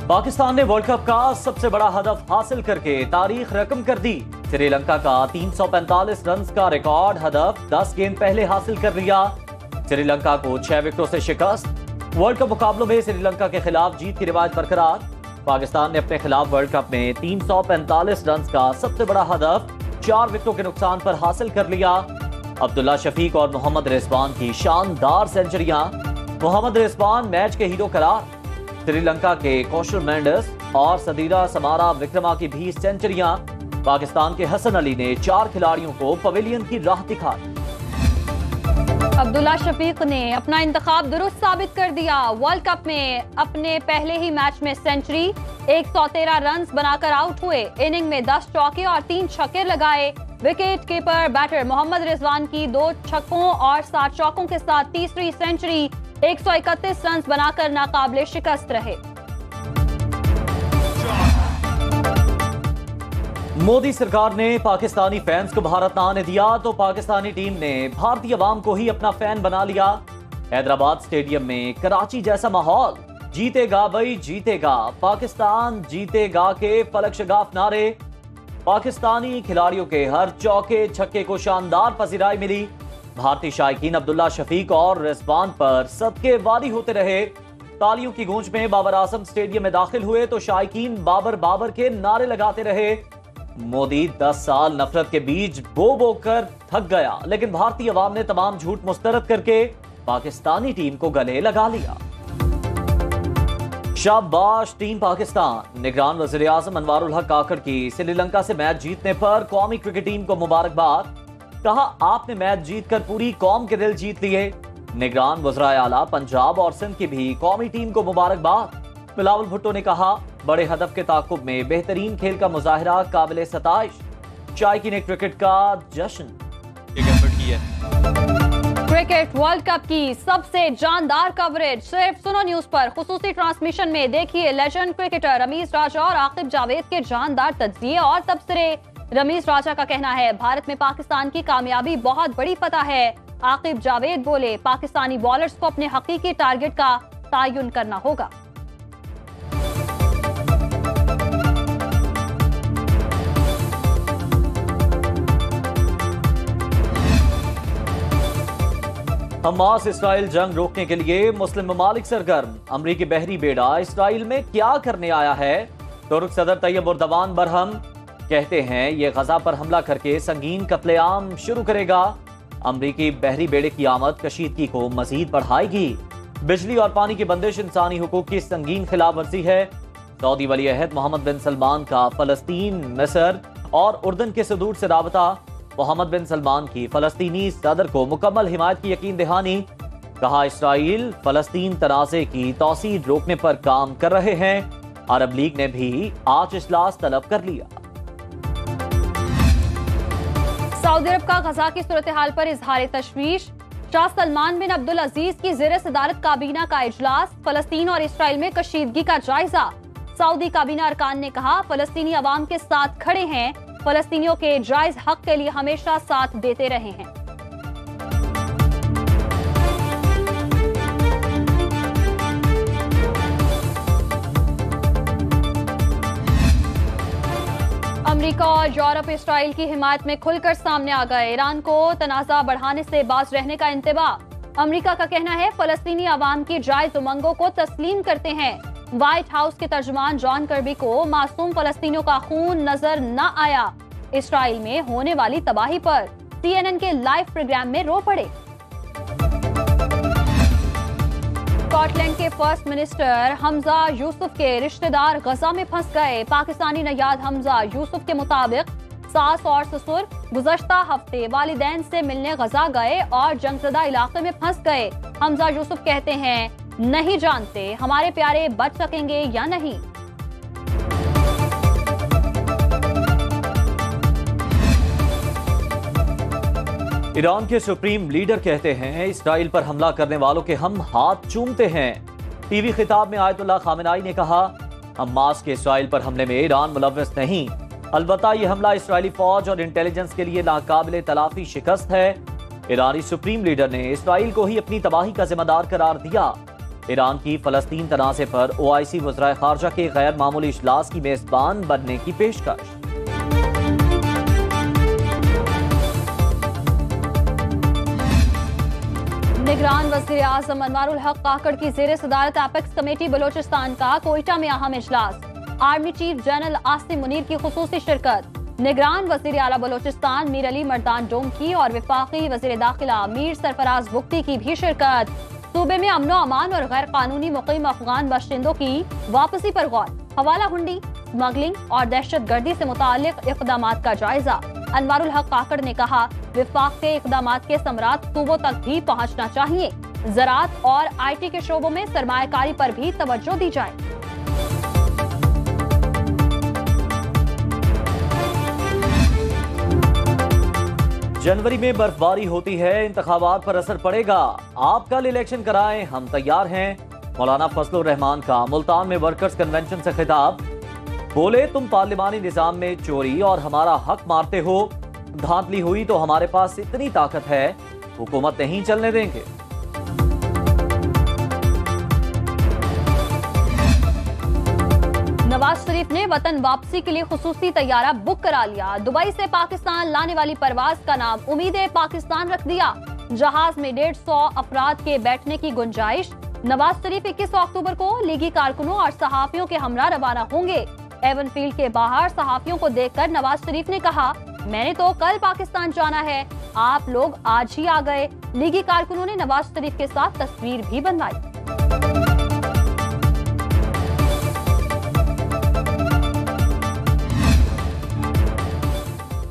पाकिस्तान ने world cup का सबसे बड़ा हदफ हासिल करके तारीख रकम कर दी। श्रीलंका का 345 रन का रिकॉर्ड हदफ 10 गेंद पहले हासिल कर लिया। श्रीलंका को 6 विकेटों से शिकस्त। वर्ल्ड कप मुकाबलों में श्रीलंका के खिलाफ जीत की रिवायत बरकरार। पाकिस्तान ने अपने खिलाफ वर्ल्ड कप में 345 रन का सबसे बड़ा हदफ 4 विकेटों के नुकसान पर हासिल कर लिया। अब्दुल्ला शफीक और मोहम्मद रिजवान की शानदार सेंचुरियां। मोहम्मद रिजवान मैच के हीरो करार। श्रीलंका के कौशल मेंडिस और सदीरा समारा विक्रमा की भी सेंचुरियां। पाकिस्तान के हसन अली ने 4 खिलाड़ियों को पवेलियन की राह दिखाई। अब्दुल्ला शफीक ने अपना इंतखाब दुरुस्त साबित कर दिया। वर्ल्ड कप में अपने पहले ही मैच में सेंचुरी, 113 रन बनाकर आउट हुए। इनिंग में 10 चौके और 3 छक्के लगाए। Wicket keeper batter Mohammad Rizwan की 2 छक्कों और 7 चौकों के साथ तीसरी सेंचुरी, 131 रन बनाकर नाकाबिले शिकस्त रहे। मोदी सरकार ने पाकिस्तानी फैंस को भारत न आने दिया तो पाकिस्तानी टीम ने भारतीय अवाम को ही अपना फैन बना लिया। हैदराबाद स्टेडियम में कराची जैसा माहौल। जीतेगा भाई जीतेगा, पाकिस्तान जीतेगा के फलक शगाफ नारे। पाकिस्तानी खिलाड़ियों के हर चौके छक्के को शानदार पसीराई मिली। भारतीय शायकीन अब्दुल्ला शफीक और रिजवान पर सबके वारी होते रहे। तालियों की गूंज में बाबर आजम स्टेडियम में दाखिल हुए तो शायकीन बाबर बाबर के नारे लगाते रहे। मोदी 10 साल नफरत के बीज बो बो कर थक गया, लेकिन भारतीय अवाम ने तमाम झूठ मुस्तरद करके पाकिस्तानी टीम को गले लगा लिया। शाबाश टीम पाकिस्तान। निगरान वज़ीर आज़म अनवारुल हक काकड़ की श्रीलंका से मैच जीतने पर कौमी क्रिकेट टीम को मुबारकबाद। कहा आपने मैच जीतकर पूरी कौम के दिल जीत लिए। निगरान वज़राए आला पंजाब और सिंध की भी कौमी टीम को मुबारकबाद। बिलावल भुट्टो ने कहा बड़े हदफ के ताकुब में बेहतरीन खेल का मुजाहिरा काबिले सताइश। शायकीन ने क्रिकेट का जश्न क्रिकेट वर्ल्ड कप की सबसे जानदार कवरेज सिर्फ सुनो न्यूज पर। खुसूसी ट्रांसमिशन में देखिए लेजेंड क्रिकेटर रमीज राजा और आकिब जावेद के जानदार तज्जिए और तबसरे। रमीज राजा का कहना है भारत में पाकिस्तान की कामयाबी बहुत बड़ी फतह है। आकिब जावेद बोले पाकिस्तानी बॉलर्स को अपने हकीकी टारगेट का तयन करना होगा। हमास इसराइल जंग रोकने के लिए मुस्लिम ममालिक सरगर्म। अमरीकी बहरी बेड़ा इसराइल में क्या करने आया है? तुर्क सदर तैयब उर्दवान बरहम कहते हैं ये गजा पर हमला करके संगीन कत्लेआम शुरू करेगा। अमरीकी बहरी बेड़े की आमद कशीदगी को मजीद बढ़ाएगी। बिजली और पानी की बंदिश इंसानी हुकूक की संगीन खिलाफ वर्जी है। सऊदी वली अहद मोहम्मद बिन सलमान का फलस्तीन, मिस्र और उर्दन के सदूर से राबता। मोहम्मद बिन सलमान की फलस्तीनी सदर को मुकम्मल हिमायत की यकीन दहानी। कहा इसराइल फलस्तीन तनाज़े की तौसीर रोकने पर काम कर रहे हैं। अरब लीग ने भी आज इजलास तलब कर लिया। सऊदी अरब का गजा की सूरत हाल पर इजहार तशवीश। शाह सलमान बिन अब्दुल अजीज की ज़ेर सदारत काबीना का इजलास। फलस्तीन और इसराइल में कशीदगी का जायजा। सऊदी काबीना अरकान ने कहा फलस्तीनी अवाम के साथ खड़े हैं। फलस्तीनियों के जायज हक के लिए हमेशा साथ देते रहे हैं। अमेरिका और यूरोप इसराइल की हिमायत में खुलकर सामने आ गए। ईरान को तनाज़ा बढ़ाने से बाज रहने का इंतबाह। अमेरिका का कहना है फलस्तीनी अवाम की जायज उमंगों को तस्लीम करते हैं। व्हाइट हाउस के तर्जुमान जॉन कर्बी को मासूम फलस्तीनियों का खून नजर न आया। इसराइल में होने वाली तबाही पर CNN के लाइव प्रोग्राम में रो पड़े। स्कॉटलैंड के फर्स्ट मिनिस्टर हमजा यूसुफ के रिश्तेदार गजा में फंस गए। पाकिस्तानी नयाद हमजा यूसुफ के मुताबिक सास और ससुर गुज़श्ता हफ्ते वालिदैन से मिलने गजा गए और जंगज़दा इलाके में फंस गए। हमजा यूसुफ कहते हैं नहीं जानते हमारे प्यारे बच सकेंगे या नहीं। ईरान के सुप्रीम लीडर कहते हैं इसराइल पर हमला करने वालों के हम हाथ चूमते हैं। टीवी खिताब में आयतुल्लाह खामेनाई ने कहा हमास के इसराइल पर हमले में ईरान मुलव्वस नहीं, अलबत्ता ये हमला इसराइली फौज और इंटेलिजेंस के लिए नाकाबिले तलाफी शिकस्त है। ईरानी सुप्रीम लीडर ने इसराइल को ही अपनी तबाही का जिम्मेदार करार दिया। ईरान की फलस्तीन तनाज़े पर OIC वज़राए ख़ारजा के गैर मामूली इजलास की मेज़बान बनने की पेशकश। निगरान वज़ीर आज़म अनवारुल हक काकड़ की ज़ेर सदारत एपेक्स कमेटी बलोचिस्तान का कोयटा में अहम इजलास। Army chief general Asim Munir की खुसूसी शिरकत। निगरान वज़ीर आला बलोचिस्तान मीर अली मर्दान डोमकी और वफाकी वज़ीर दाखिला मीर सरफराज बुख्ती की भी शिरकत। सूबे में अमनो अमान और गैर कानूनी मुकीम अफगान बाशिंदों की वापसी पर गौर। हवाला हुंडी, स्मगलिंग और दहशत गर्दी से मुतालिक इक़दामात का जायजा। अनवारुल हक काकड़ ने कहा, विफाक के इक़दामात के समरात सूबों तक भी पहुँचना चाहिए। ज़राअत और IT के शोबों में सरमायाकारी पर भी तवज्जो दी जाए। जनवरी में बर्फबारी होती है, इंतखाबात पर असर पड़ेगा। आप कल इलेक्शन कराएं, हम तैयार हैं। मौलाना फजलुर रहमान का मुल्तान में वर्कर्स कन्वेंशन से खिताब। बोले, तुम पार्लिमानी निजाम में चोरी और हमारा हक मारते हो। धांधली हुई तो हमारे पास इतनी ताकत है, हुकूमत नहीं चलने देंगे। नवाज शरीफ ने वतन वापसी के लिए खुसूसी तैयारा बुक करा लिया। दुबई से पाकिस्तान लाने वाली परवाज का नाम उम्मीद पाकिस्तान रख दिया। जहाज में 150 अफराद के बैठने की गुंजाइश। नवाज शरीफ 21 अक्टूबर को लीगी कारकुनों और सहाफियों के हमरा रवाना होंगे। एवन फील्ड के बाहर सहाफियों को देखकर नवाज शरीफ ने कहा, मैंने तो कल पाकिस्तान जाना है, आप लोग आज ही आ गए। लीगी कारकुनों ने नवाज शरीफ के साथ तस्वीर भी बनवाई।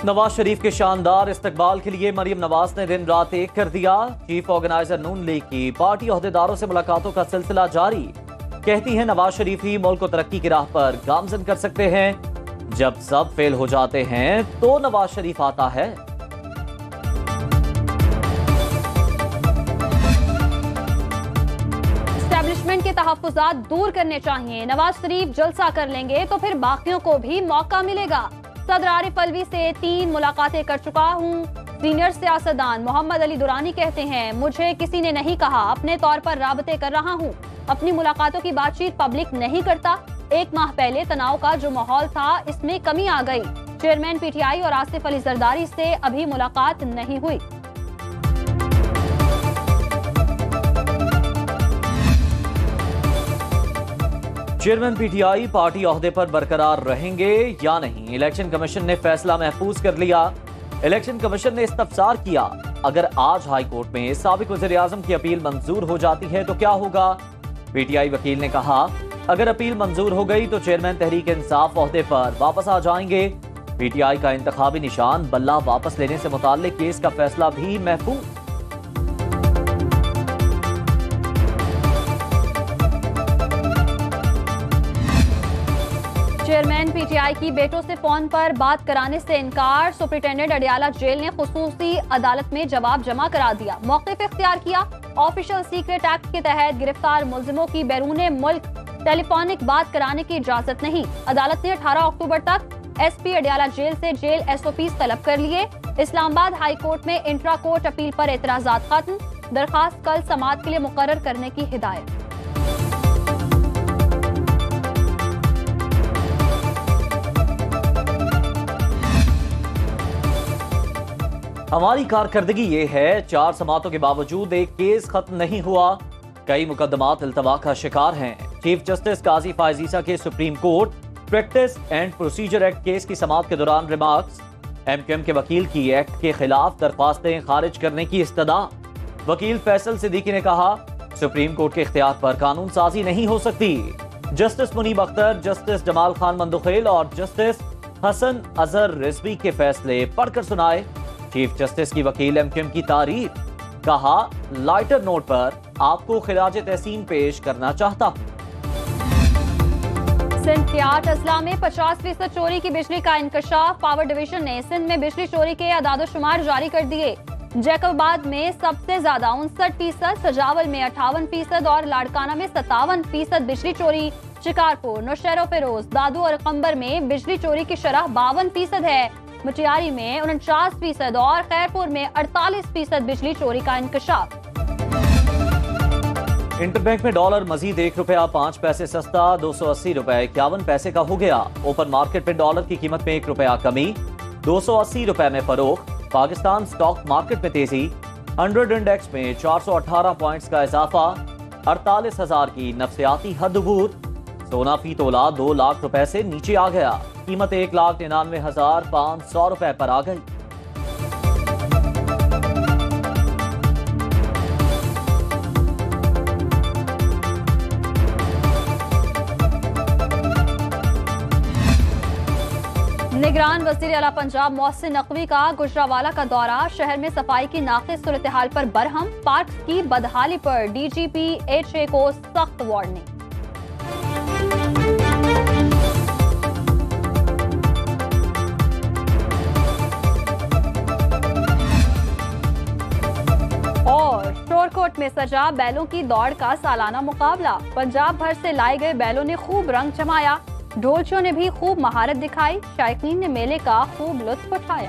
नवाज शरीफ के शानदार इस्तकबाल के लिए मरियम नवाज ने दिन रात एक कर दिया। चीफ ऑर्गेनाइजर नून लीग की पार्टी ओहदेदारों से मुलाकातों का सिलसिला जारी। कहती हैं, नवाज शरीफ ही मुल्क को तरक्की की राह पर गामजन कर सकते हैं। जब सब फेल हो जाते हैं तो नवाज शरीफ आता है। एस्टैब्लिशमेंट के तहफ्फुज़ात दूर करने चाहिए। नवाज शरीफ जलसा कर लेंगे तो फिर बाकियों को भी मौका मिलेगा। सदर आरिफ अलवी से 3 मुलाकातें कर चुका हूँ। सीनियर सियासतदान मोहम्मद अली दुरानी कहते हैं, मुझे किसी ने नहीं कहा, अपने तौर पर राबते कर रहा हूँ। अपनी मुलाकातों की बातचीत पब्लिक नहीं करता। 1 माह पहले तनाव का जो माहौल था, इसमें कमी आ गई। चेयरमैन PTI और आसिफ अली जरदारी से अभी मुलाकात नहीं हुई। चेयरमैन PTI पार्टी ओहदे पर बरकरार रहेंगे या नहीं, इलेक्शन कमीशन ने फैसला महफूज कर लिया। इलेक्शन कमीशन ने इस्तफसार किया, अगर आज हाई कोर्ट में साबिक वज़ीर आज़म की अपील मंजूर हो जाती है तो क्या होगा। PTI वकील ने कहा, अगर अपील मंजूर हो गई तो चेयरमैन तहरीक इंसाफ ओहदे पर वापस आ जाएंगे। PTI का इंतखाबी निशान बल्ला वापस लेने से मुताल्लिक केस का फैसला भी महफूज। चेयरमैन PTI की बेटों से फोन पर बात कराने से इनकार। सुपरिटेंडेंट अडियाला जेल ने खुसूसी अदालत में जवाब जमा करा दिया। मौक़िफ़ इख्तियार किया। ऑफिशियल सीक्रेट एक्ट के तहत गिरफ्तार मुल्जिमों की बैरूने मुल्क टेलीफोनिक बात कराने की इजाजत नहीं। अदालत ने 18 अक्टूबर तक SP अडियाला जेल से जेल SOPs तलब कर लिए। इस्लामाबाद हाई कोर्ट में इंट्रा कोर्ट अपील पर एतराजात खत्म। दरखास्त कल समाअत के लिए मुकर्रर करने की हिदायत। हमारी कारकर्दगी ये है, 4 समातों के बावजूद एक केस खत्म नहीं हुआ। कई मुकदमात इल्तवा का शिकार हैं। चीफ जस्टिस काजी फायज ईसा के supreme court practice and procedure act case की समाअत के दौरान रिमार्क्स। MQM के वकील की एक्ट के खिलाफ दरख्वास्तें खारिज करने की इस्तदा। वकील फैसल सिद्दीकी ने कहा, सुप्रीम कोर्ट के इख्तियार पर कानून साजी नहीं हो सकती। जस्टिस मुनीब अख्तर, जस्टिस जमाल खान मंदुखेल और जस्टिस हसन अजहर रिजवी के फैसले पढ़कर सुनाए। चीफ जस्टिस की वकील MQM की तारीफ। कहा, लाइटर नोट पर आपको खिराज तहसीन पेश करना चाहता हूँ। सिंध के 8 अजला में 50% चोरी की बिजली का इंकशाफ। पावर डिवीजन ने सिंध में बिजली चोरी के आदादोशुमार जारी कर दिए। जैकबाबाद में सबसे ज्यादा 59%, सजावल में 58% और लाड़काना में 57% बिजली चोरी। शिकारपुर, नौशहरा फिरोज, दादू और कंबर में बिजली चोरी की शरह 52% है। मटियारी में 49% और खैरपुर में 48% बिजली चोरी का इंकशाफ। इंटरबैंक में डॉलर मजीद ₹1.05 सस्ता 280 रुपए 51 पैसे का हो गया। ओपन मार्केट में डॉलर की कीमत में ₹1 कमी, 280 रुपए में फरोख्त। पाकिस्तान स्टॉक मार्केट में तेजी, 100 इंडेक्स में 418 पॉइंट्स का इजाफा, 48,000 की नफसियाती हद अबूर। सोना फी तोला 2 लाख रुपए से नीचे आ गया, कीमत 1,99,500 रुपए पर आ गई। निगरान वज़ीर आला पंजाब मोहसिन नकवी का गुजरावाला का दौरा, शहर में सफाई की नाक़िस सूरत हाल पर बरहम। पार्क की बदहाली पर डीजीपी HA को सख्त वार्निंग। और शोरकोट में सजा बैलों की दौड़ का सालाना मुकाबला, पंजाब भर से लाए गए बैलों ने खूब रंग जमाया, ढोलचों ने भी खूब महारत दिखाई, शायकीन ने मेले का खूब लुत्फ उठाया।